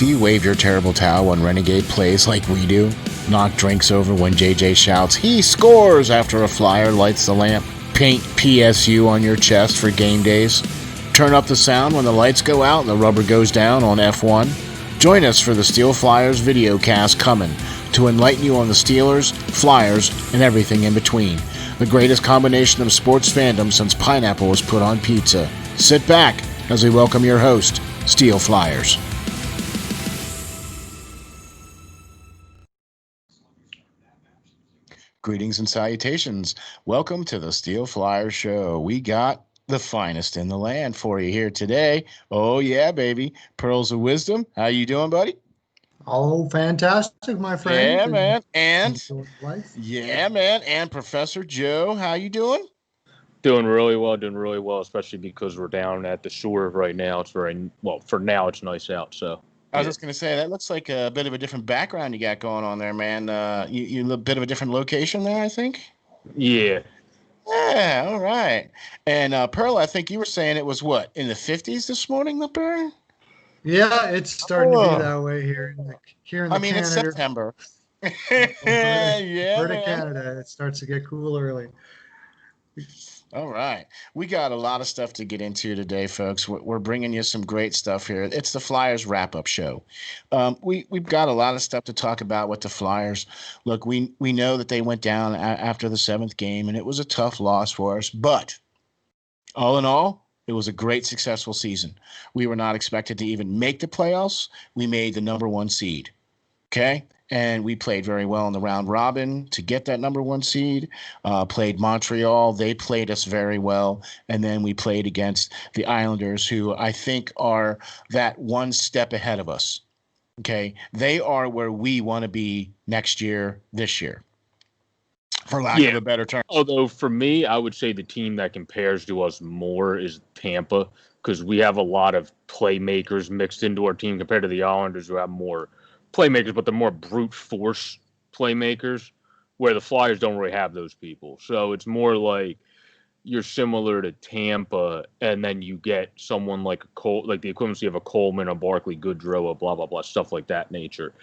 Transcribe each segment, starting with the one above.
Do you wave your terrible towel when Renegade plays like we do? Knock drinks over when JJ shouts, "He scores!" after a Flyer lights the lamp? Paint PSU on your chest for game days? Turn up the sound when the lights go out and the rubber goes down on F1? Join us for the SteelFlyers videocast coming to enlighten you on the Steelers, Flyers, and everything in between. The greatest combination of sports fandom since pineapple was put on pizza. Sit back as we welcome your host, SteelFlyers. Greetings and salutations. Welcome to the SteelFlyers show. We got the finest in the land for you here today. Oh yeah, baby. Pearls of Wisdom. How you doing, buddy? Oh, fantastic, my friend. Yeah, man. And Enjoy life. And Professor Joe, how you doing? Doing really well, especially because we're down at the shore right now. It's for now it's nice out. So I was just gonna say that looks like a bit of a different background you got going on there, man. You a bit of a different location there, I think. yeah, Yeah, all right. And Pearl, I think you were saying it was what, in the 50s this morning up there? Yeah, it's starting to be Oh, that way here in I the mean, it's Canada, September. Alberta, Yeah, Alberta, man. Canada. It starts to get cool early. All right. We got a lot of stuff to get into today, folks. We're bringing you some great stuff here. It's the Flyers wrap-up show. We've got a lot of stuff to talk about with the Flyers. Look, we know that they went down after the seventh game, and it was a tough loss for us. But all in all, it was a great, successful season. We were not expected to even make the playoffs. We made the number one seed. Okay. And we played very well in the round robin to get that number one seed. Played Montreal. They played us very well. And then we played against the Islanders, who I think are that one step ahead of us. Okay. They are where we want to be next year, this year, for lack of a better term. Although for me, I would say the team that compares to us more is Tampa, because we have a lot of playmakers mixed into our team compared to the Islanders, who have more playmakers, but they're more brute force playmakers, where the Flyers don't really have those people. So it's more like you're similar to Tampa, and then you get someone like like the equivalency of a Coleman, a Barkley, Goodrow, a blah blah blah, stuff like that nature.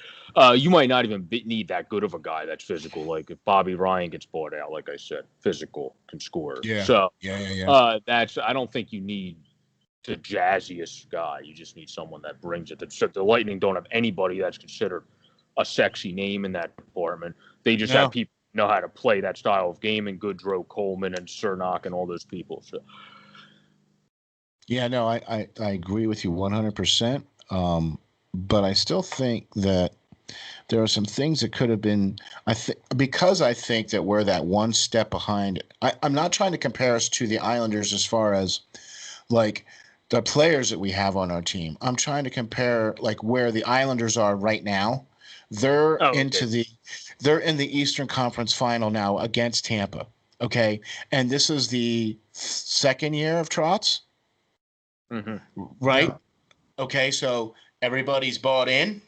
You might not even need that good of a guy that's physical. Like if Bobby Ryan gets bought out, like I said, physical, can score. Yeah. So Yeah. I don't think you need the jazziest guy. You just need someone that brings it. The Lightning don't have anybody that's considered a sexy name in that department. They just have people who know how to play that style of game, and Goodrow, Coleman, and Cernak, and all those people. So, Yeah, no, I agree with you 100%. But I still think that there are some things that could have been, because I think that we're that one step behind. I'm not trying to compare us to the Islanders as far as like the players that we have on our team. I'm trying to compare like where the Islanders are right now. They're they're in the Eastern Conference Final now against Tampa. Okay, and this is the second year of Trotz, right? Yeah. Okay, so everybody's bought in.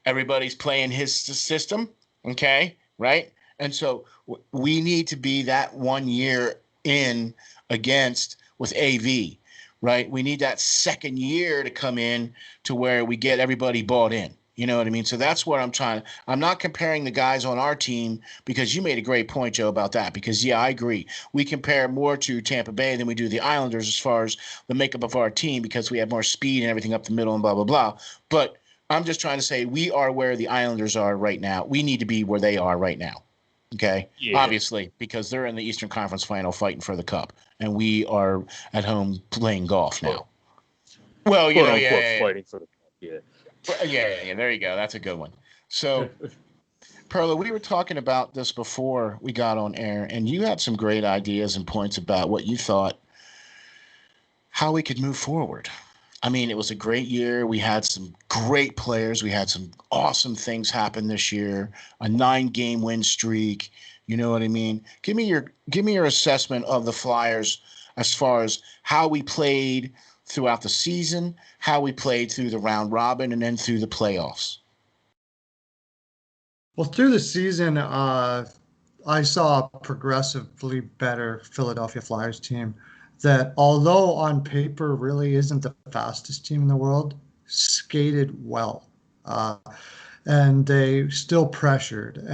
Everybody's playing his system. Okay, right? And so we need to be that 1 year in against with AV, right? We need that second year to come in to where we get everybody bought in. You know what I mean? So that's what I'm trying. I'm not comparing the guys on our team, because you made a great point, Joe, about that. Because, yeah, I agree. We compare more to Tampa Bay than we do the Islanders as far as the makeup of our team, because we have more speed and everything up the middle and blah, blah, blah. But I'm just trying to say we are where the Islanders are right now. We need to be where they are right now. Okay? yeah. Obviously, because they're in the Eastern Conference Final fighting for the cup, and we are at home playing golf now. Well, you know, fighting for the yeah. There you go. That's a good one. So, Pearlo, we were talking about this before we got on air, and you had some great ideas and points about what you thought, how we could move forward. I mean, it was a great year. We had some great players. We had some awesome things happen this year. A 9-game win streak. You know what I mean? Give me your assessment of the Flyers as far as how we played throughout the season, how we played through the round robin, and then through the playoffs. Well, through the season, I saw a progressively better Philadelphia Flyers team that, although on paper really isn't the fastest team in the world, skated well, and they still pressured.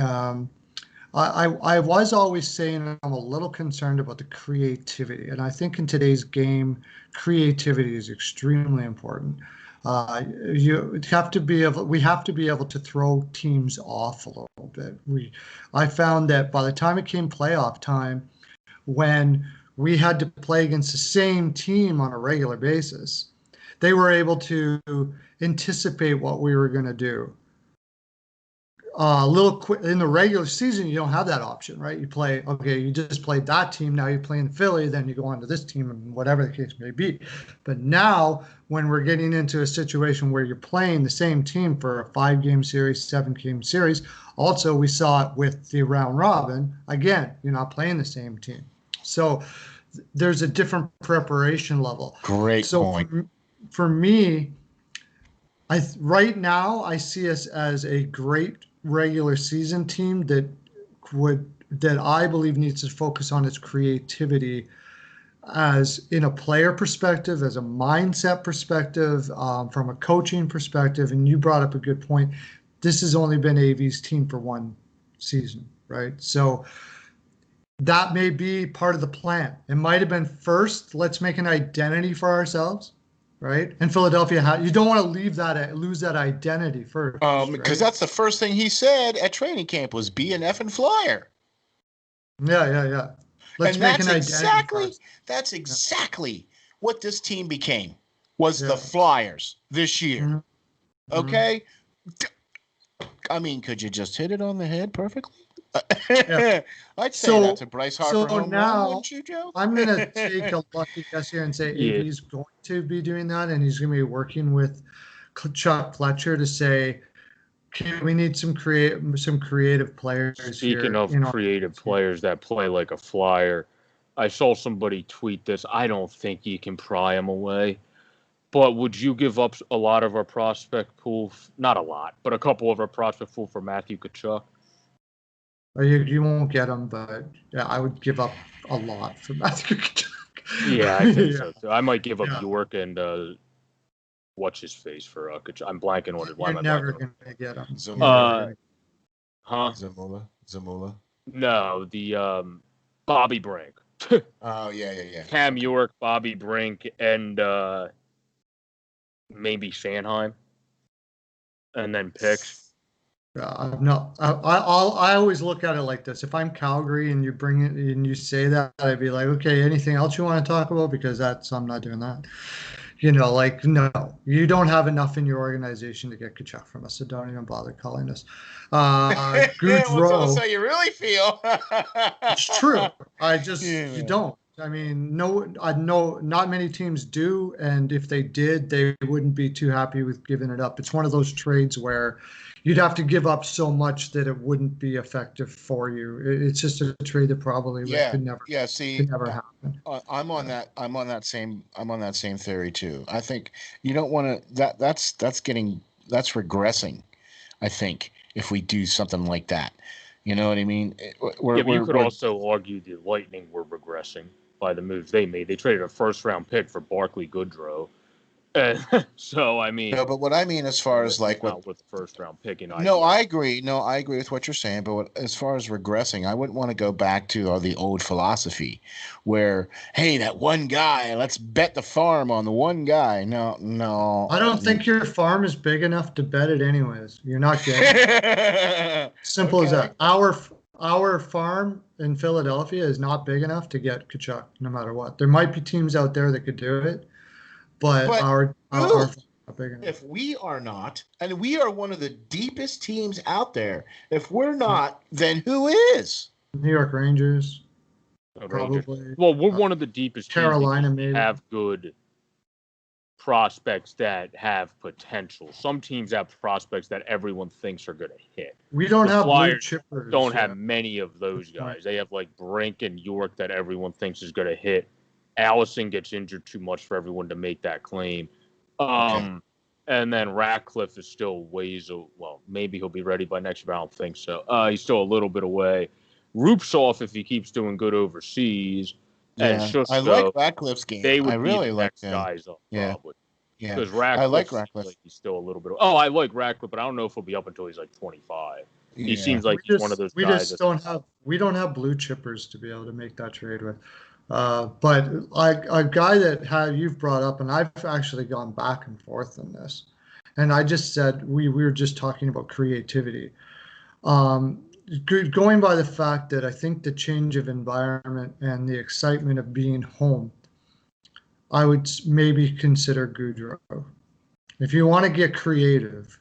I was always saying I'm a little concerned about the creativity, and I think in today's game, creativity is extremely important. You have to be able, we have to be able to throw teams off a little bit. I found that by the time it came playoff time, when we had to play against the same team on a regular basis, they were able to anticipate what we were going to do a little quick. In the regular season, you don't have that option, right? You play, okay, you just played that team, now you play in Philly, then you go on to this team, and whatever the case may be. But now, when we're getting into a situation where you're playing the same team for a 5-game series, 7-game series, also we saw it with the round robin. Again, you're not playing the same team, so there's a different preparation level. Great point. For me, right now I see us as a great regular season team that I believe needs to focus on its creativity, as in a player perspective, as a mindset perspective, from a coaching perspective. And you brought up a good point. This has only been AV's team for one season, right? So that may be part of the plan. It might have been first, let's make an identity for ourselves, right? And Philadelphia, you don't want to lose that identity first. Because right? that's the first thing he said at training camp was be an effing flyer. Yeah. Let's make an identity. That's exactly what this team became, was the Flyers this year. Mm-hmm. Okay? I mean, could you just hit it on the head perfectly? Yeah. I'd say that to Bryce Harper home run, wouldn't you, Joe? I'm going to take a lucky guess here and say AB's going to be doing that, and he's going to be working with Chuck Fletcher to say, okay, we need some creative players. Speaking of creative players that play like a Flyer, I saw somebody tweet this. I don't think you can pry them away. But would you give up a lot of our prospect pool? Not a lot, but a couple of our prospect pool for Matthew Tkachuk? You won't get him, but yeah, I would give up a lot for Matthew Tkachuk. Yeah, I think so too. I might give up York and what's his face for Tkachuk. I'm blanking on it. You're never going to get him. Zamula? No, the Bobby Brink. Oh, yeah. Cam York, Bobby Brink, and maybe Sanheim. And then picks. No, I always look at it like this. If I'm Calgary and you bring it and you say that, I'd be like, okay, anything else you want to talk about? Because I'm not doing that. No, you don't have enough in your organization to get Tkachuk from us, so don't even bother calling us. Well, tell us how you really feel. It's true. You don't. I mean, not many teams do, and if they did, they wouldn't be too happy with giving it up. It's one of those trades where you'd have to give up so much that it wouldn't be effective for you. It's just a trade that probably could never happen. I'm on that same theory too. I think you don't want to. That's regressing. I think if we do something like that, you know what I mean. You could also argue the Lightning were regressing by the moves they made. They traded a first-round pick for Barclay Goodrow. So I mean, no, but what I mean as far as like with first round picking. No, I agree. No, I agree with what you're saying. But as far as regressing, I wouldn't want to go back to the old philosophy, where hey, that one guy, let's bet the farm on the one guy. No. I don't think your farm is big enough to bet it anyways. You're not getting it. Simple as that. Our farm in Philadelphia is not big enough to get Tkachuk, no matter what. There might be teams out there that could do it. But if we are not, and we are one of the deepest teams out there, if we're not, then who is? New York Rangers, probably. Well, we're one of the deepest. Carolina teams maybe have good prospects that have potential. Some teams have prospects that everyone thinks are going to hit. We don't have blue chippers. Don't have many of those guys. They have like Brink and York that everyone thinks is going to hit. Allison gets injured too much for everyone to make that claim. And then Ratcliffe is still maybe he'll be ready by next year, but I don't think so. He's still a little bit away. Rupsov, if he keeps doing good overseas. Yeah. And Shusko, I like Ratcliffe's game. They would I really like them. Guys up, yeah. probably. Yeah, Because I Ratcliffe like seems Ratcliffe. like he's still a little bit. Oh, I like Ratcliffe, but I don't know if he'll be up until he's like 25. He Yeah, seems like he's one of those We guys just that's don't have blue chippers to be able to make that trade with. But a guy that you've brought up, and I've actually gone back and forth on this, and I just said we were just talking about creativity. Um, Going by the fact that I think the change of environment and the excitement of being home, I would maybe consider Goudreau. If you want to get creative,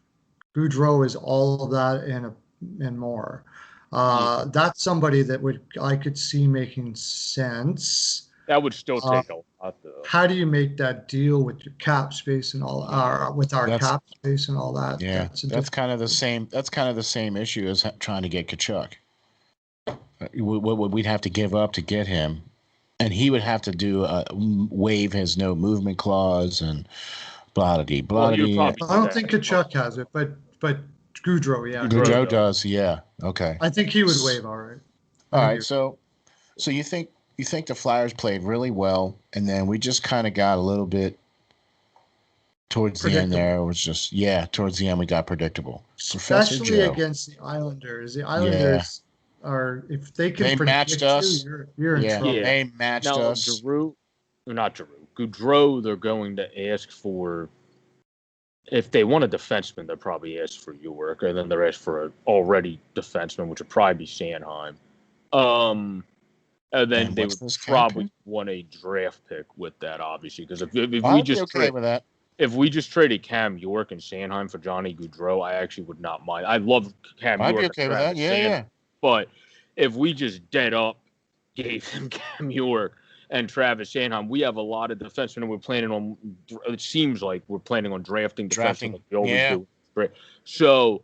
Goudreau is all of that and more. yeah. That's somebody that I could see making sense. That would still Uh, take a lot though. how do you make that deal with your cap space and all, with our that's cap space and all that? yeah, That's a that's different. kind of the same. That's kind of the same issue as trying to get Kachuk. What we'd have to give up to get him, and he would have to do waive his no movement clause and blah blah Well, blah. he would probably I do don't that. think Kachuk has it, but Goudreau, yeah, he Goudreau would. Goudreau does. does, yeah. Okay. I think he would waive all right. I All think right. So you think the Flyers played really well, and then we just kind of got a little bit towards the end predictable, there. It was just towards the end we got predictable. Professor especially Joe. against the Islanders. The Yeah. Islanders are, if they can They matched predict you, us. you're in Yeah. trouble. Yeah. They matched Now, us. Not Giroux, Goudreau, they're going to ask for, if they want a defenseman, they'll probably ask for York, and then they're asked for an already defenseman, which would probably be Sanheim. And then And they what's would this cap probably hit? want a draft pick with that, obviously, because if we I'd be just okay with that. if we just traded Cam York and Sanheim for Johnny Gaudreau, I actually would not mind. I love Cam I'd be York and okay with that. Travis Yeah, Sanheim, yeah. but if we just dead up gave him Cam York and Travis Sanheim, we have a lot of defensemen, and we're planning on. It seems like we're planning on drafting defensemen Drafting. like we always Yeah. do. So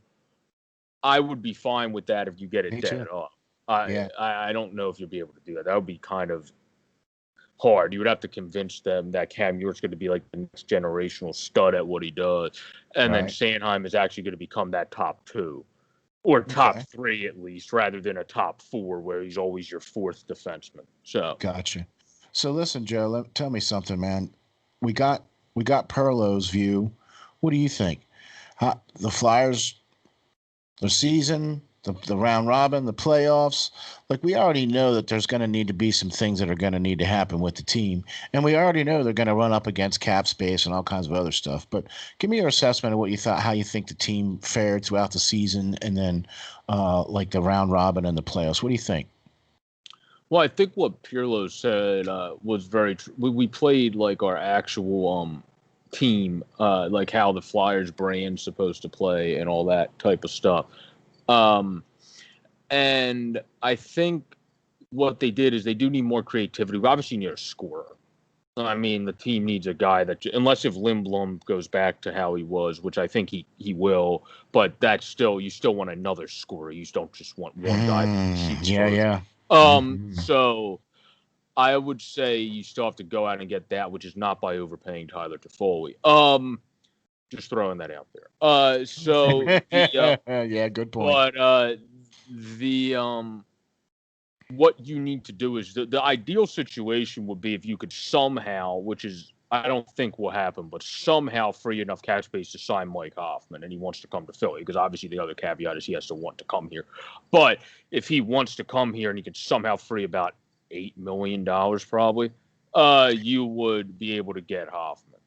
I would be fine with that if you get it Me dead too. up. Yeah. I don't know if you'll be able to do that. That would be kind of hard. You would have to convince them that Cam York's going to be like the next generational stud at what he does, and then Right. Sanheim is actually going to become that top two or top Okay. three at least, rather than a top four where he's always your fourth defenseman. So Gotcha. So listen, Joe, tell me something, man. We got Pearlo's view. What do you think? The Flyers, the season, the round robin, the playoffs. Like we already know that there's going to need to be some things that are going to need to happen with the team, and we already know they're going to run up against cap space and all kinds of other stuff. But give me your assessment of what you thought, how you think the team fared throughout the season, and then like the round robin and the playoffs. What do you think? well, I think what Pearlo said was very true. We played like our actual team, like how the Flyers brand's supposed to play and all that type of stuff. Um, and I think what they did is they do need more creativity. We obviously need a scorer. I mean, the team needs a guy that, unless if Lindblom goes back to how he was, which I think he will, but that's still, you still want another scorer. You don't just want one guy that shoots Yeah, first. yeah. Mhm. So I would say you still have to go out and get that, which is not by overpaying Tyler Toffoli. Just throwing that out there. Yeah, good point. But the what you need to do is the ideal situation would be if you could somehow, which is I don't think will happen, but somehow free enough cap space to sign Mike Hoffman, and he wants to come to Philly, because obviously the other caveat is he has to want to come here. But if he wants to come here and he could somehow free about $8 million, probably, you would be able to get Hoffman.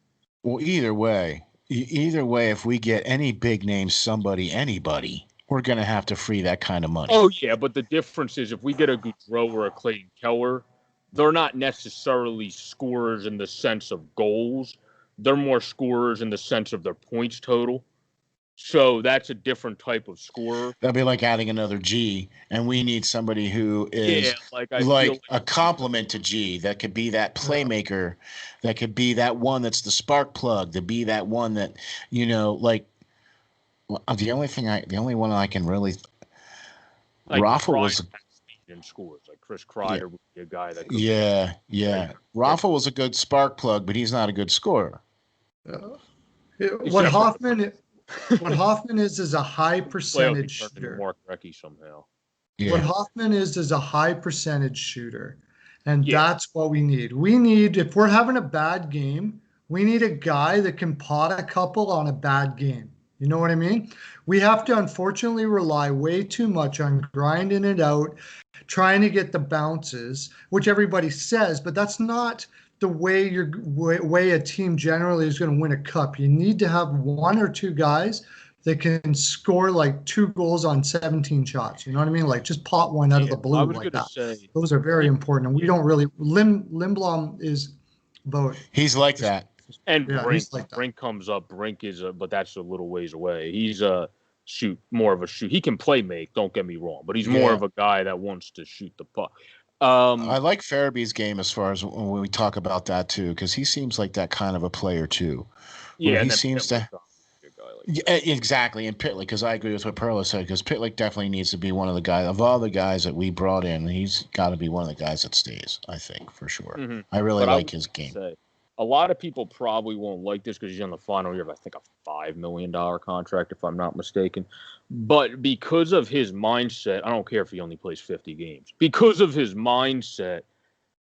Well, either way, if we get any big name, somebody, anybody, we're gonna have to free that kind of money. Oh yeah, but the difference is if we get a Gaudreau or a Clayton Keller, they're not necessarily scorers in the sense of goals. They're more scorers in the sense of their points total. So that's a different type of scorer. That'd be like adding another G, and we need somebody who Yeah, is like I feel like a complement to G. That could be that playmaker. That could be that one that's the spark plug. To be that one that like. The only one I can really. like Rafa Kreider was. has speed and scores. Like Chris Yeah, Kreider would be a guy that could yeah, like yeah. Rafa was a good spark plug, but he's not a good scorer. What except for Hoffman is a high playoff he percentage turned into shooter. Mark Recchi somehow. What Yeah, Hoffman is a high percentage shooter. And Yeah. that's what we need. We need, if we're having a bad game, We need a guy that can pot a couple on a bad game. You know what I mean? We have to unfortunately rely way too much on grinding it out, trying to get the bounces, which everybody says, but that's not the way a team generally is going to win a cup. You need to have one or two guys that can score like 2 goals on 17 shots. You know what I mean? Like just pot one out of Yeah, the I blue was like gonna that. say, Those are very important, and we don't really. Lindblom is about. He's like that. and Yeah, Brink, he's like that. Brink comes up. Brink is, but that's a little ways away. He's a shoot, more of a shoot. He can play make. Don't get me wrong, but he's more Yeah. of a guy that wants to shoot the puck. I like Farabee's game as far as when we talk about that too, because he seems like that kind of a player too, where Yeah, he and then seems to. a guy like Yeah, that. exactly, and Pitlick, because I agree with what Pearlo said, because Pitlick definitely needs to be one of the guys of all the guys that we brought in. He's got to be one of the guys that stays. I think for sure. Mm-hmm. I really But I like was his gonna game. say, a lot of people probably won't like this because he's on the final year of, I think, a $5 million contract, if I'm not mistaken. But because of his mindset, I don't care if he only plays 50 games. Because of his mindset,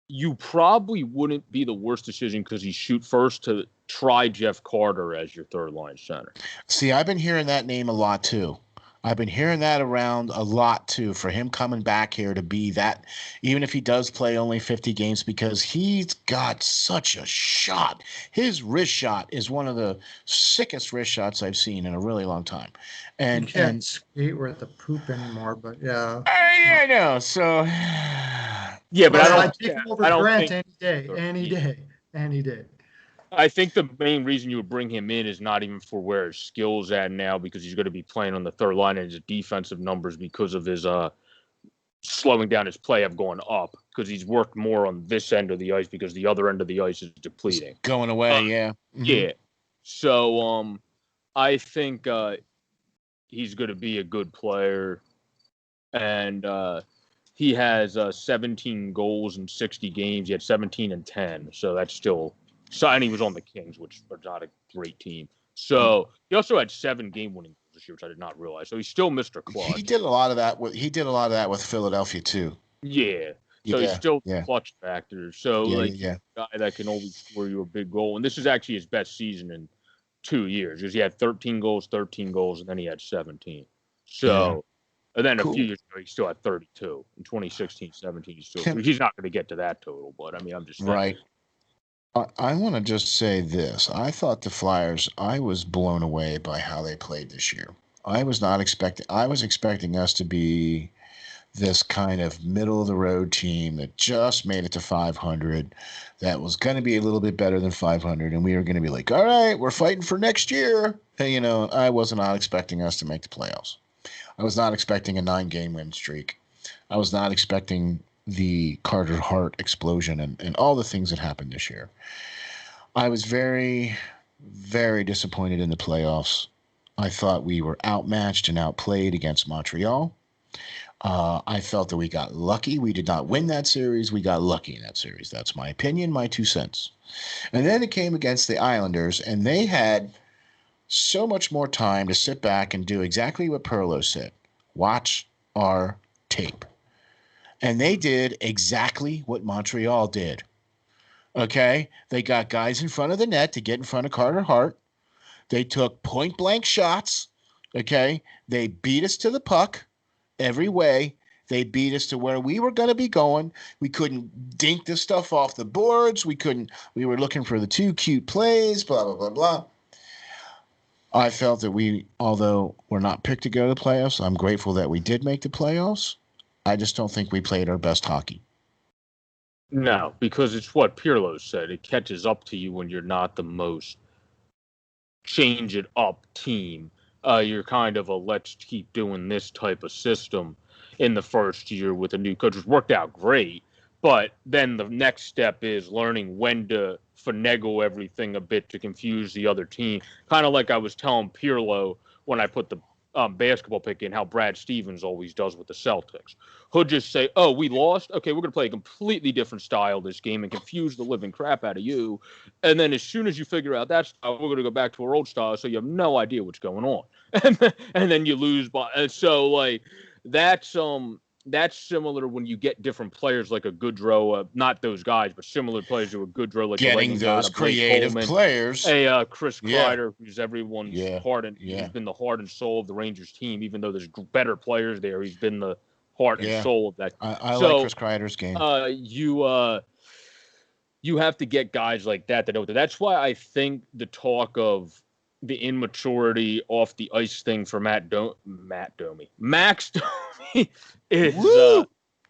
you probably wouldn't be the worst decision because he shoot first to try Jeff Carter as your third line center. See, I've been hearing that name a lot too. I've been hearing that around a lot too for him coming back here to be that, even if he does play only 50 games, because he's got such a shot. His wrist shot is one of the sickest wrist shots I've seen in a really long time. You And can't skate worth the poop anymore, but yeah. I know. So Yeah, but But I I don't. take him over I don't Grant think. any day, any day. I think the main reason you would bring him in is not even for where his skills at now, because he's going to be playing on the third line and his defensive numbers because of his slowing down his play have gone up because he's worked more on this end of the ice because the other end of the ice is depleting. going away, yeah. Mhm. Yeah. So I think he's going to be a good player, and he has 17 goals in 60 games. He had 17 and 10, so that's still. So, and he was on the Kings, which are not a great team. So he also had 7 game-winning goals this year, which I did not realize. So he's still Mr. Clutch. He did a lot of that. He did a lot of that with Philadelphia too. Yeah. So he's Yeah, still yeah, clutch factor. So yeah, like yeah. he's a guy that can always score you a big goal. And this is actually his best season in 2 years because he had 13 goals, and then he had 17. So, and then a few Cool. years ago, he still had 32. In 2016, 17, Can- he's not going to get to that total. But I mean, I'm just saying. Right. I want to just say this. I thought the Flyers, I was blown away by how they played this year. I was expecting us to be this kind of middle of the road team that just made it to 500, that was going to be a little bit better than 500. And we were going to be like, all right, we're fighting for next year. Hey, I was not expecting us to make the playoffs. I was not expecting a 9-game win streak. I was not expecting the Carter Hart explosion and all the things that happened this year. I was very, very disappointed in the playoffs. I thought we were outmatched and outplayed against Montreal. I felt that we got lucky. We did not win that series. We got lucky in that series. That's my opinion, my 2 cents. And then it came against the Islanders, and they had so much more time to sit back and do exactly what Pearlo said. Watch our tape. And they did exactly what Montreal did. Okay? They got guys in front of the net to get in front of Carter Hart. They took point blank shots. Okay? They beat us to the puck every way. They beat us to where we were going to be going. We couldn't dink this stuff off the boards. We were looking for the 2 cute plays, blah, blah, blah, blah. I felt that although we're not picked to go to the playoffs, I'm grateful that we did make the playoffs. I just don't think we played our best hockey. No, because it's what Pearlo said. It catches up to you when you're not the most change it up team. You're kind of a let's keep doing this type of system in the first year with a new coach, which worked out great. But then the next step is learning when to finagle everything a bit to confuse the other team. Kind of like I was telling Pearlo when I put the basketball pick in, how Brad Stevens always does with the Celtics. He'll just say, oh, we lost? Okay, we're going to play a completely different style this game and confuse the living crap out of you. And then as soon as you figure out that style, we're going to go back to our old style so you have no idea what's going on. And then you lose. And so, like, that's that's similar when you get different players like a Goodrow, not those guys, but similar players to a Goodrow, like a Getting those Blake creative Coleman, players. Chris Yeah. Kreider, who's everyone's Yeah. heart and Yeah. who's been the heart and soul of the Rangers team, even though there's better players there. He's been the heart and Yeah. soul of that. I like Chris Kreider's game. You have to get guys like that know that. That's why I think the talk of the immaturity off the ice thing for Max Domi is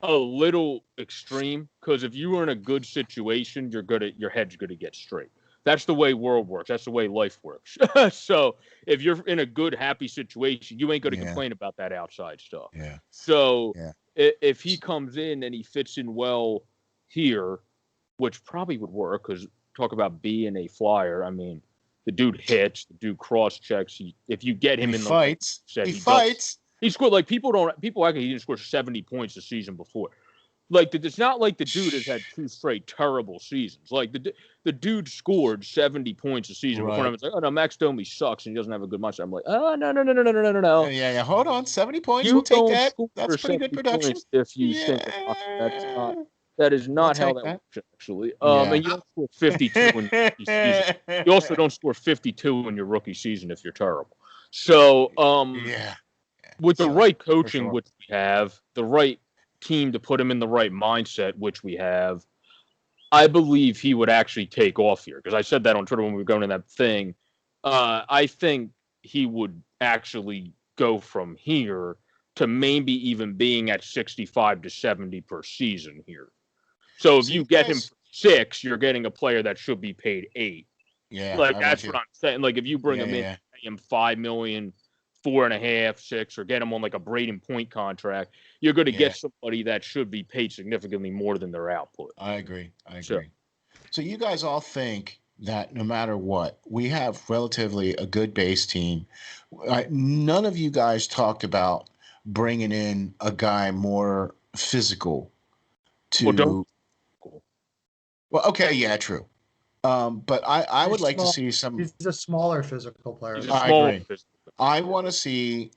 a little extreme, because if you were in a good situation, your head's gonna get straight. That's the way world works. That's the way life works. So if you're in a good, happy situation, you ain't gonna complain about that outside stuff. Yeah. So if he comes in and he fits in well here, which probably would work, because talk about being a Flyer. I mean, the dude hits, the dude cross checks. If you get him he in the fights, he fights. He scored, like, people act like he didn't score 70 points the season before. Like, it's not like the dude has had 2 straight terrible seasons. Like, the dude scored 70 points a season before. And I was like, oh no, Max Domi sucks and he doesn't have a good mindset. I'm like, oh no. Yeah. Hold on, 70 points. We'll take that. That's pretty good production. If you think that is not how that works, actually. And you don't score 52 in your rookie season. You also don't score 52 in your rookie season if you're terrible. So, with the right coaching, which we have, the right team to put him in the right mindset, which we have, I believe he would actually take off here. Because I said that on Twitter when we were going to that thing. I think he would actually go from here to maybe even being at 65 to 70 per season here. So if you get him for 6, you're getting a player that should be paid 8. Yeah, like that's what I'm saying. Like if you bring him in, pay him $5 million, 4.5, 6, or get him on like a Braden Point contract, you're going to get somebody that should be paid significantly more than their output. I agree. So you guys all think that no matter what, we have relatively a good base team. None of you guys talked about bringing in a guy more physical to. Well, okay, yeah, true. But I would like to see some. He's a smaller physical player. I agree. I want to see.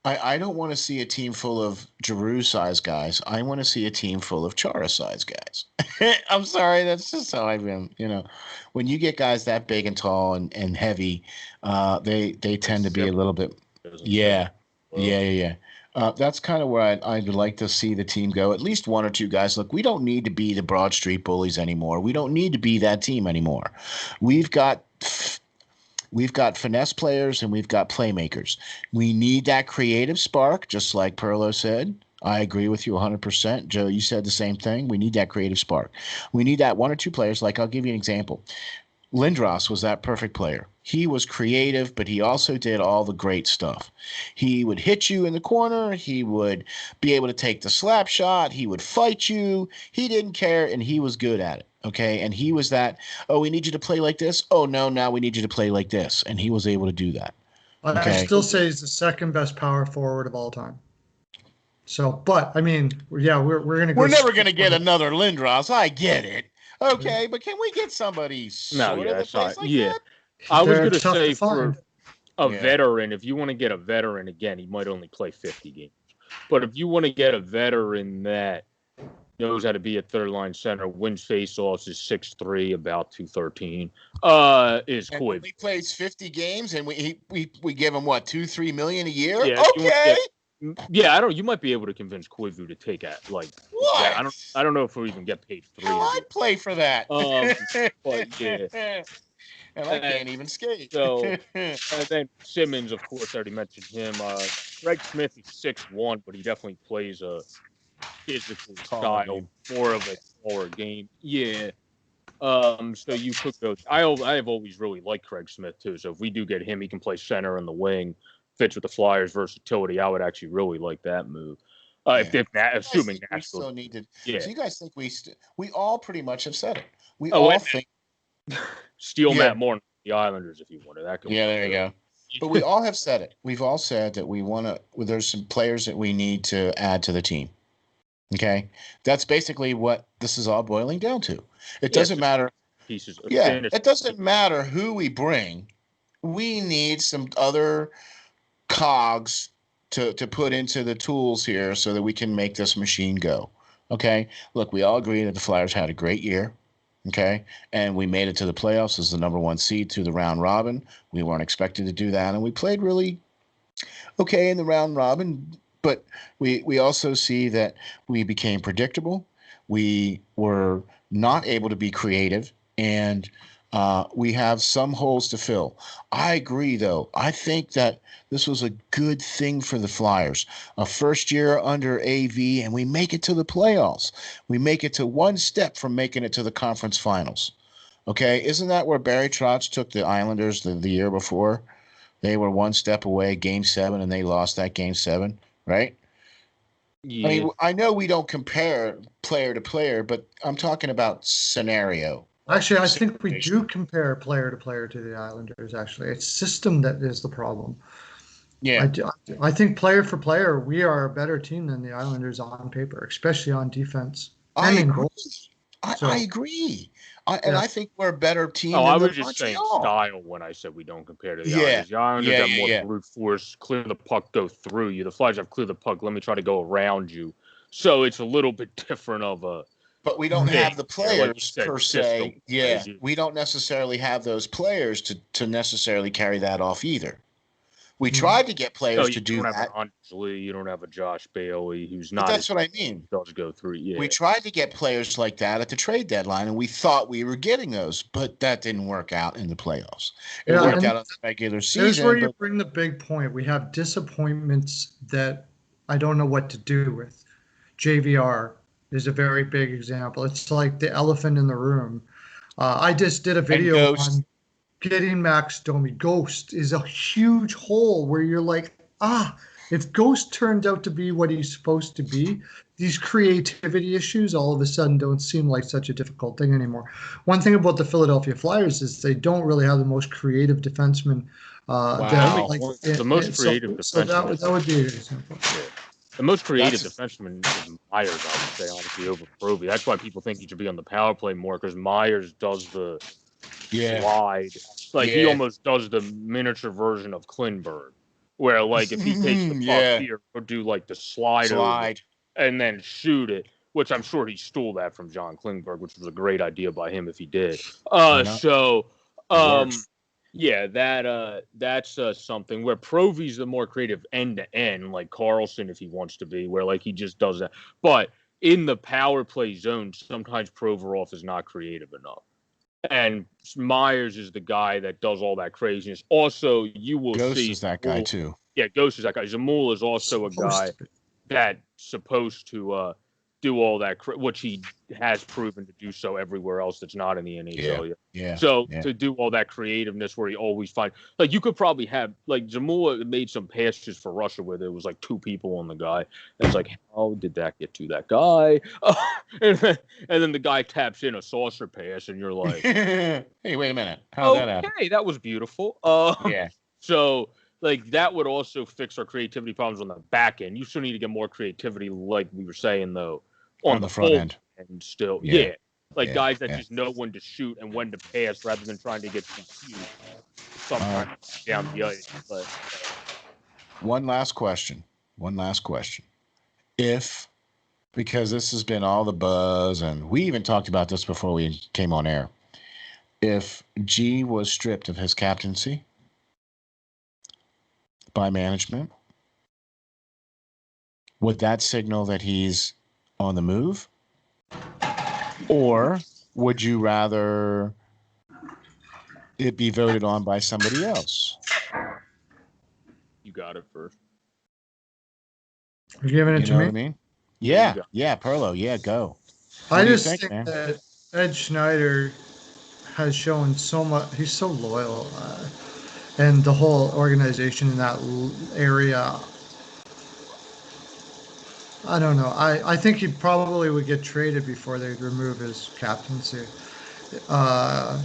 I don't want to see a team full of Giroux-sized guys. I want to see a team full of Chara-sized guys. I'm sorry, that's just how I've been. When you get guys that big and tall and heavy, they tend to be a little bit. Yeah. That's kind of where I'd like to see the team go. At least 1 or 2 guys. Look, we don't need to be the Broad Street Bullies anymore. We don't need to be that team anymore. We've got finesse players and we've got playmakers. We need that creative spark, just like Pearlo said. I agree with you 100%. Joe, you said the same thing. We need that creative spark. We need that 1 or 2 players. Like, I'll give you an example. Lindros was that perfect player. He was creative, but he also did all the great stuff. He would hit you in the corner. He would be able to take the slap shot. He would fight you. He didn't care, and he was good at it. Okay, and he was that, oh, we need you to play like this. Oh, no, now we need you to play like this. And he was able to do that. Okay? I still say he's the second best power forward of all time. So, but, I mean, yeah, we're going to go. We're never going to get another Lindros. I get it. Okay, but can we get somebody sort of the place like that? I was going to say for a veteran, if you want to get a veteran, again, he might only play 50 games. But if you want to get a veteran that knows how to be a third-line center, wins faceoffs, is 6'3", about 213, is Koivu. He plays 50 games, and we give him, what, $2-3 million a year? Yeah, okay. You might be able to convince Koivu to take it. Like, what? Yeah, I don't know if we'll even get paid $3. I'd play for that. But yeah. And I can't even skate. So, and then Simmons, of course, I already mentioned him. Greg Smith is 6'1", but he definitely plays a physical style, more of a taller game. Yeah. So you could go. I have always really liked Craig Smith too. So if we do get him, he can play center in the wing. Fits with the Flyers' versatility. I would actually really like that move. Assuming Nashville. We still need to. Yeah. So you guys think we all pretty much have said it. We all think. Steal Matt Moore, the Islanders, if you wanted. That could there you go. But we all have said it. We've all said that we want to. There's some players that we need to add to the team. Okay, that's basically what this is all boiling down to. It doesn't matter. Pieces. It doesn't matter who we bring. We need some other cogs to put into the tools here so that we can make this machine go. Okay. Look, we all agree that the Flyers had a great year. Okay. And we made it to the playoffs as the number one seed through the round robin. We weren't expected to do that. And we played really okay in the round robin. But we also see that we became predictable. We were not able to be creative. And we have some holes to fill. I agree, though. I think that this was a good thing for the Flyers. A first year under AV, and we make it to the playoffs. We make it to one step from making it to the conference finals. Okay, isn't that where Barry Trotz took the Islanders the year before? They were one step away, game 7, and they lost that game 7, right? Yeah. I mean, I know we don't compare player to player, but I'm talking about scenario. Actually, I think we do compare player to player to the Islanders. Actually, it's system that is the problem. Yeah, I think player for player, we are a better team than the Islanders on paper, especially on defense I and in agree. goal. I agree. And Yeah. I think we're a better team Oh, than I the was just saying Montreal. style when I said we don't compare to the Yeah, Islanders. The Islanders have more yeah. brute force, clear the puck, go through you. The Flyers have clear the puck, let me try to go around you. So it's a little bit different of a But we don't have the thing. Like you players said, per system. se. Yeah, we don't necessarily have those players to necessarily carry that off either. We tried to get players to do You don't have that, an Anders Lee, you don't have a Josh Bailey, who's but not that's as what I mean. does go through. Yeah. We tried to get players like that at the trade deadline, and we thought we were getting those, but that didn't work out in the playoffs. It Yeah, worked and out in the regular there's where season, you but bring the big point. We have disappointments that I don't know what to do with. JVR is a very big example. It's like the elephant in the room. I just did a and video Ghost. on getting Max Domi. Ghost is a huge hole where you're like, if Ghost turned out to be what he's supposed to be, these creativity issues all of a sudden don't seem like such a difficult thing anymore. One thing about the Philadelphia Flyers is they don't really have the most creative defenseman. Wow. The most creative so defenseman. that would be an example. The most creative That's- defenseman is Myers, I would say, honestly, over Provy. That's why people think he should be on the power play more, because Myers does the slide. Like, he almost does the miniature version of Klinberg, where, like, if he takes the puck here, he'll do, like, the slide over and then shoot it, which I'm sure he stole that from John Klingberg, which was a great idea by him if he did. Yeah, that's something where Provy's the more creative end to end, like Carlson if he wants to be, where like he just does that. But in the power play zone, sometimes Provorov is not creative enough, and Myers is the guy that does all that craziness. Also, you will Ghost see is that guy too. Yeah, Ghost is that guy. Zamula is also a guy that's supposed to do all that, which he has proven to do so everywhere else that's not in the NHL yet. Yeah. So to do all that creativeness where he always finds, like, you could probably have, like, Zamula made some passes for Russia where there was like 2 people on the guy. It's like, how did that get to that guy? And then the guy taps in a saucer pass, and you're like, hey, wait a minute. How'd that happen? Okay, that was beautiful. Yeah. So, like, that would also fix our creativity problems on the back end. You still need to get more creativity, like we were saying, though, on the front end. And still, guys that just know when to shoot and when to pass rather than trying to get too cute sometimes down the ice. But One last question. If, because this has been all the buzz, and we even talked about this before we came on air, if G was stripped of his captaincy by management, would that signal that he's on the move? Or would you rather it be voted on by somebody else? you got it first. You're giving it to me? What I mean? Yeah, Pearlo, go. I just think that Ed Schneider has shown so much. He's so loyal, and the whole organization in that area. I don't know. I think he probably would get traded before they'd remove his captaincy. I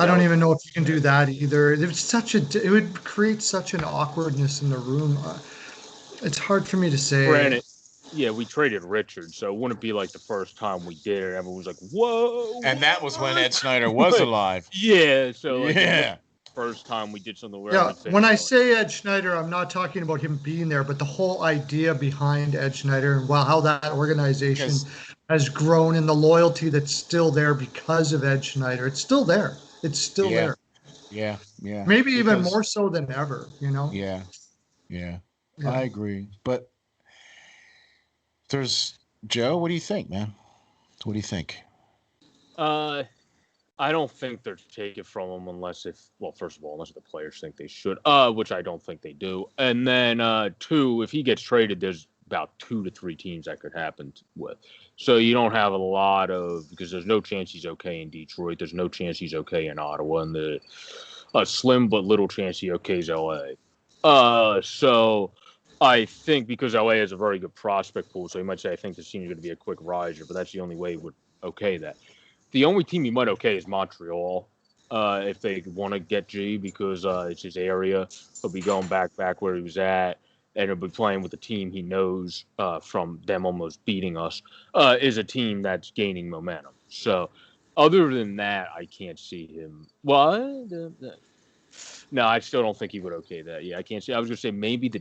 don't even know if you can do that either. It would create such an awkwardness in the room. It's hard for me to say. Granted, we traded Richard, so it wouldn't be like the first time we did it. Everyone was like, "Whoa!" And that was when Ed Schneider was alive. Yeah. So first time we did something where I Yeah, would say, when I say Ed Schneider, I'm not talking about him being there, but the whole idea behind Ed Schneider and how that organization Because has grown and the loyalty that's still there because of Ed Schneider. It's still there. It's still yeah, there. yeah. Maybe even Because more so than ever, you know? yeah, yeah. Yeah. I agree. But there's Joe. What do you think, man? What do you think? uh, I don't think they're taking from him unless first of all, unless the players think they should, which I don't think they do. And then two, if he gets traded, there's about 2 to 3 teams that could happen with. So you don't have a lot of because there's no chance he's okay in Detroit. There's no chance he's okay in Ottawa, and the slim but little chance he okays LA. So I think because LA has a very good prospect pool, so you might say I think this team is going to be a quick riser, but that's the only way he would okay that. The only team you might okay is Montreal, if they want to get G because it's his area. He'll be going back where he was at, and he'll be playing with a team he knows from them almost beating us. Is a team that's gaining momentum. So, other than that, I can't see him. Well, no, I still don't think he would okay that. Yeah, I can't see. I was going to say maybe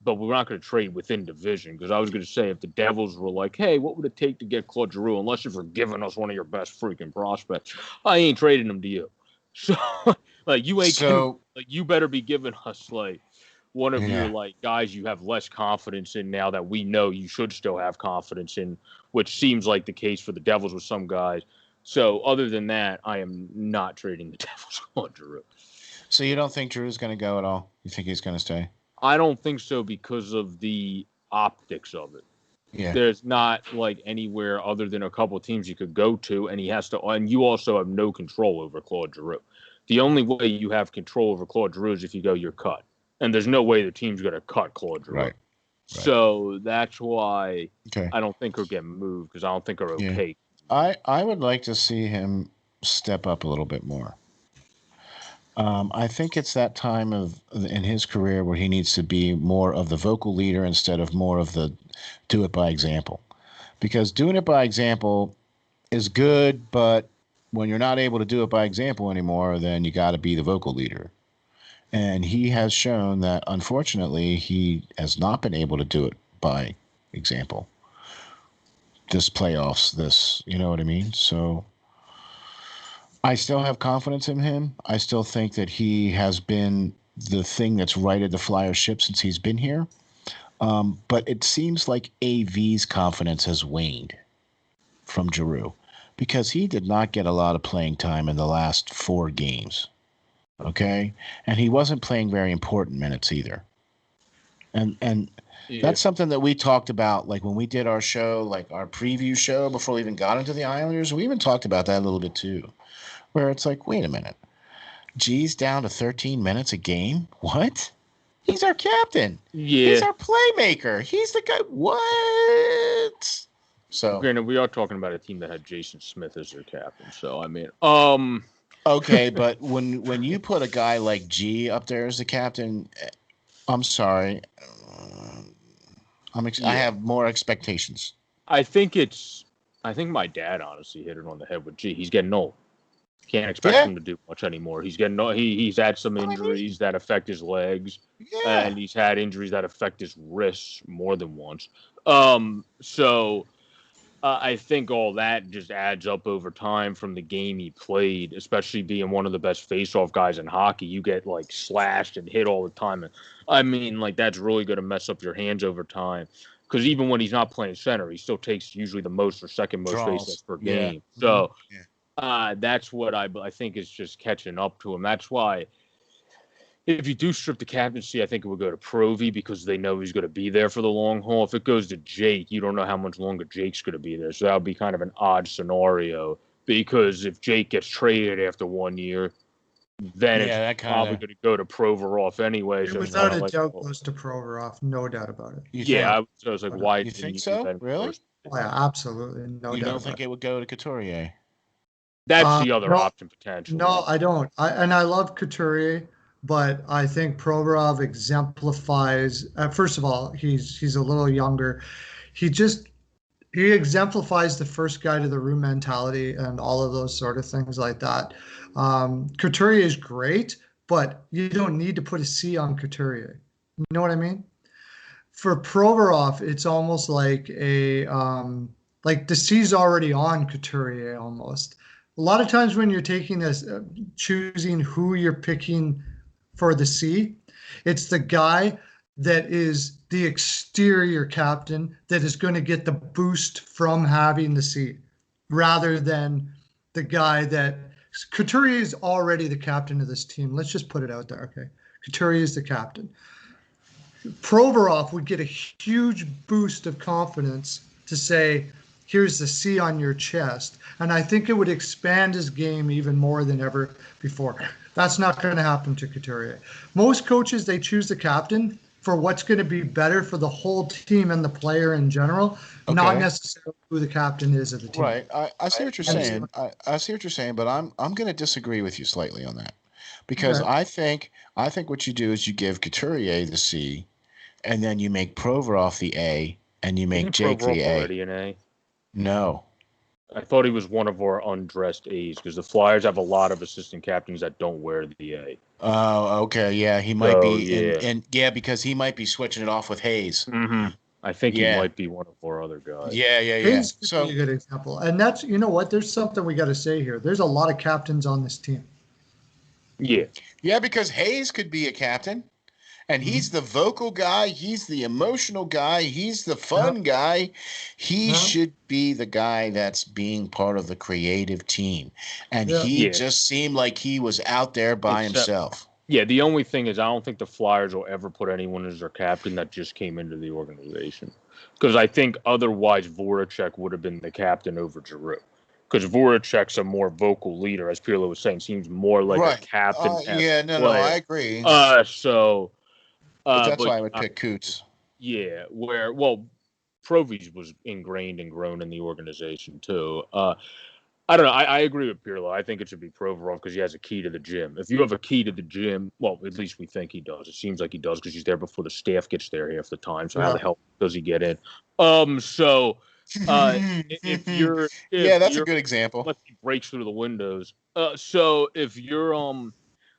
but we're not going to trade within division because I was going to say if the Devils were like, hey, what would it take to get Claude Giroux? Unless you're giving us one of your best freaking prospects, I ain't trading him to you. So, like, you ain't giving, So like, you better be giving us like one of your yeah. like guys you have less confidence in now that we know you should still have confidence in, which seems like the case for the Devils with some guys. So, other than that, I am not trading the Devils Claude Giroux. So you don't think Drew's going to go at all? You think he's going to stay? I don't think so because of the optics of it. Yeah. There's not like anywhere other than a couple of teams you could go to, and he has to. And you also have no control over Claude Giroux. The only way you have control over Claude Giroux is if you go you're cut, and there's no way the team's going to cut Claude Giroux. Right. So that's why Okay. I don't think he'll get moved because I don't think are Yeah. okay. I would like to see him step up a little bit more. I think it's that time of in his career where he needs to be more of the vocal leader instead of more of the do it by example. Because doing it by example is good, but when you're not able to do it by example anymore, then you got to be the vocal leader. And he has shown that unfortunately he has not been able to do it by example. This playoffs, you know what I mean? So I still have confidence in him. I still think that he has been the thing that's righted the Flyers ship since he's been here. But it seems like AV's confidence has waned from Giroux because he did not get a lot of playing time in the last 4 games. Okay. And he wasn't playing very important minutes either. And Yeah. that's something that we talked about, like when we did our show, like our preview show before we even got into the Islanders. We even talked about that a little bit too, where it's like, wait a minute, G's down to 13 minutes a game. What? He's our captain. He's Yeah. our playmaker. He's the guy. What? So Granted, we are talking about a team that had Jason Smith as their captain. So I mean, okay, but when you put a guy like G up there as the captain, I'm sorry. I have more expectations. I think my dad honestly hit it on the head with G. He's getting old. Can't expect Yeah. him to do much anymore. He's getting old. He's had some I mean, injuries that affect his legs, yeah. and he's had injuries that affect his wrists more than once. So I think all that just adds up over time from the game he played, especially being one of the best face-off guys in hockey. You get like slashed and hit all the time, and I mean, like that's really going to mess up your hands over time. Because even when he's not playing center, he still takes usually the most or second most face-offs per Yeah. game. So Yeah. that's what I think is just catching up to him. That's why if you do strip the captaincy, I think it would go to Provy because they know he's going to be there for the long haul. If it goes to Jake, you don't know how much longer Jake's going to be there. So that would be kind of an odd scenario because if Jake gets traded after 1 year, then it's probably going to go to Provorov anyway. So it's Without kind a of doubt like, goes to Provorov, no doubt about it. yeah, I was like, why You didn't think you do so? that Really? first? Oh, yeah, absolutely, no You doubt don't about think it. it would go to Couturier? That's the other No, option potentially. no, I don't. I love Couturier, but I think Provorov exemplifies. First of all, he's a little younger. He just he exemplifies the first guy to the room mentality and all of those sort of things like that. Couturier is great, but you don't need to put a C on Couturier. You know what I mean? For Provorov, it's almost like like the C's already on Couturier almost. A lot of times when you're taking this, choosing who you're picking for the C, it's the guy that is the exterior captain that is going to get the boost from having the C, rather than the guy that Couturier is already the captain of this team. Let's just put it out there, okay? Couturier is the captain. Provorov would get a huge boost of confidence to say, here's the C on your chest. And I think it would expand his game even more than ever before. That's not going to happen to Couturier. Most coaches, they choose the captain for what's going to be better for the whole team and the player in general, not necessarily who the captain is of the team. Right. I see what you're saying. I see what you're saying, but I'm going to disagree with you slightly on that, because Okay. I think what you do is you give Couturier the C, and then you make Provorov the A, and you make Jake the A. Already an A. No. I thought he was one of our undressed A's, because the Flyers have a lot of assistant captains that don't wear the A. Oh, okay. Yeah, he might So, be yeah. and yeah, because he might be switching it off with Hayes. Mm-hmm. I think he Yeah. might be one of our other guys. Yeah. Hayes could So be a good example. And that's, you know what, there's something we got to say here. There's a lot of captains on this team. Yeah. yeah, because Hayes could be a captain, and he's the vocal guy, he's the emotional guy, he's the fun guy. He should be the guy that's being part of the creative team. And he just seemed like he was out there by himself. Yeah, the only thing is I don't think the Flyers will ever put anyone as their captain that just came into the organization. Because I think otherwise Voracek would have been the captain over Giroux. Because Voracek's a more vocal leader, as Pearlo was saying, seems more like a captain. I agree. But that's why I would pick Coots. Yeah, Provis was ingrained and grown in the organization too. I don't know. I agree with Pearlo. I think it should be Provorov because he has a key to the gym. If you have a key to the gym, well, at least we think he does. It seems like he does because he's there before the staff gets there half the time. So how the hell does he get in? If you're that's a good example. Unless he breaks through the windows. So if you're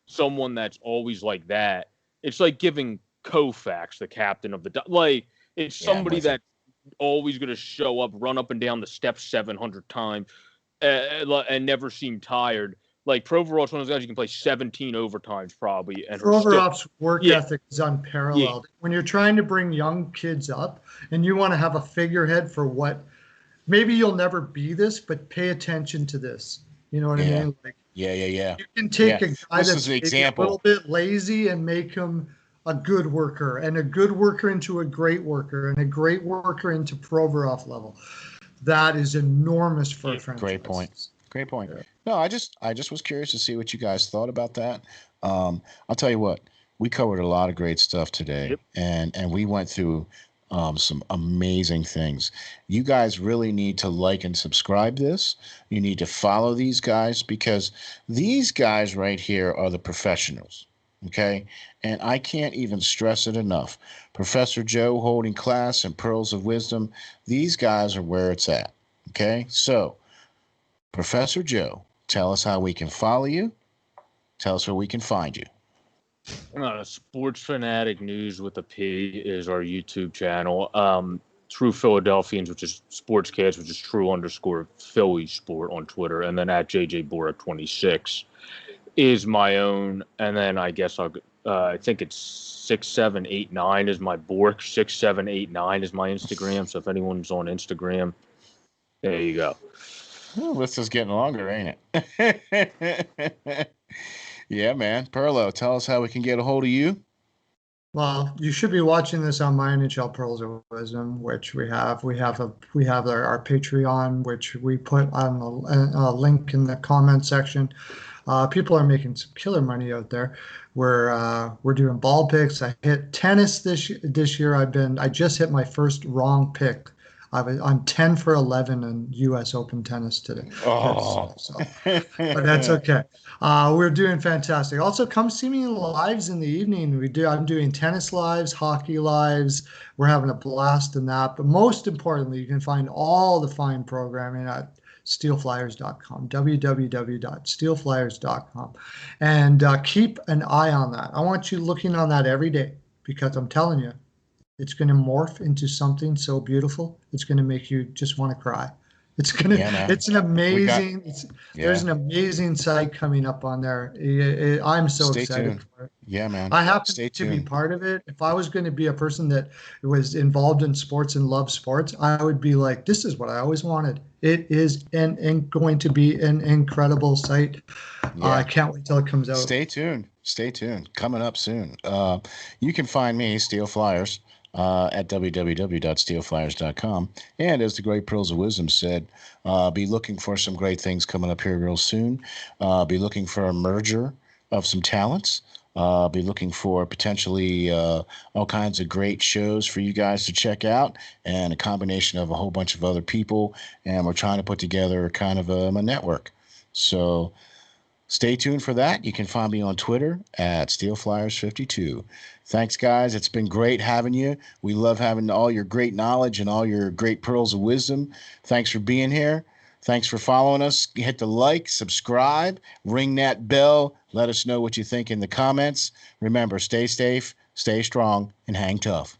someone that's always like that, it's like giving Koufax the captain of the it's somebody that's always going to show up, run up and down the steps 700 times. And never seem tired. Like Provorov's one of those guys you can play 17 overtimes probably. And Provorov's work ethic is unparalleled. When you're trying to bring young kids up and you want to have a figurehead for what, maybe you'll never be this, but pay attention to this. You know what I mean? Like, yeah. You can take a guy that's a little bit lazy and make him a good worker, and a good worker into a great worker, and a great worker into Provorov level. That is enormous for a franchise. Great point. Yeah. No, I just was curious to see what you guys thought about that. I'll tell you what, we covered a lot of great stuff today, and we went through some amazing things. You guys really need to like and subscribe this. You need to follow these guys, because these guys right here are the professionals. Okay, and I can't even stress it enough. Professor Joe holding class and Pearls of Wisdom, these guys are where it's at. Okay, so Professor Joe, tell us how we can follow you. Tell us where we can find you. Sports Fanatic News with a P is our YouTube channel. True Philadelphians, which is Sportscast, which is true_Philly Sport on Twitter, and then at JJ Borek 26 is my own, and then I guess I think it's 6789 is my Bork. 6789 is my Instagram. So if anyone's on Instagram, there you go. Oh, this is getting longer, ain't it? Yeah, man. Pearlo, tell us how we can get a hold of you. Well, you should be watching this on my NHL Pearls of Wisdom, which we have. We have our Patreon, which we put on a link in the comment section. People are making some killer money out there. We're doing ball picks. I hit tennis this year. I just hit my first wrong pick. I'm 10 for 11 in U.S. Open tennis today. Oh, but that's okay. We're doing fantastic. Also, come see me lives in the evening. I'm doing tennis lives, hockey lives. We're having a blast in that. But most importantly, you can find all the fine programming at SteelFlyers.com, www.steelflyers.com. And keep an eye on that. I want you looking on that every day, because I'm telling you, it's going to morph into something so beautiful. It's going to make you just want to cry. Yeah, man. It's an We got, amazing, there's yeah. an amazing site coming up on there. I'm so Stay excited tuned. for it. Yeah, man. I happen Stay to be tuned. part of it. If I was going to be a person that was involved in sports and loved sports, I would be like, this is what I always wanted. It is going to be an incredible site. I Yeah. can't wait till it comes out. Stay tuned. Stay tuned. Coming up soon. You can find me, Steel Flyers, at www.steelflyers.com. And as the great Pearls of Wisdom said, be looking for some great things coming up here real soon. Be looking for a merger of some talents. Be looking for potentially all kinds of great shows for you guys to check out, and a combination of a whole bunch of other people. And we're trying to put together kind of a network. So stay tuned for that. You can find me on Twitter at SteelFlyers52. Thanks, guys. It's been great having you. We love having all your great knowledge and all your great pearls of wisdom. Thanks for being here. Thanks for following us. Hit the like, subscribe, ring that bell. Let us know what you think in the comments. Remember, stay safe, stay strong, and hang tough.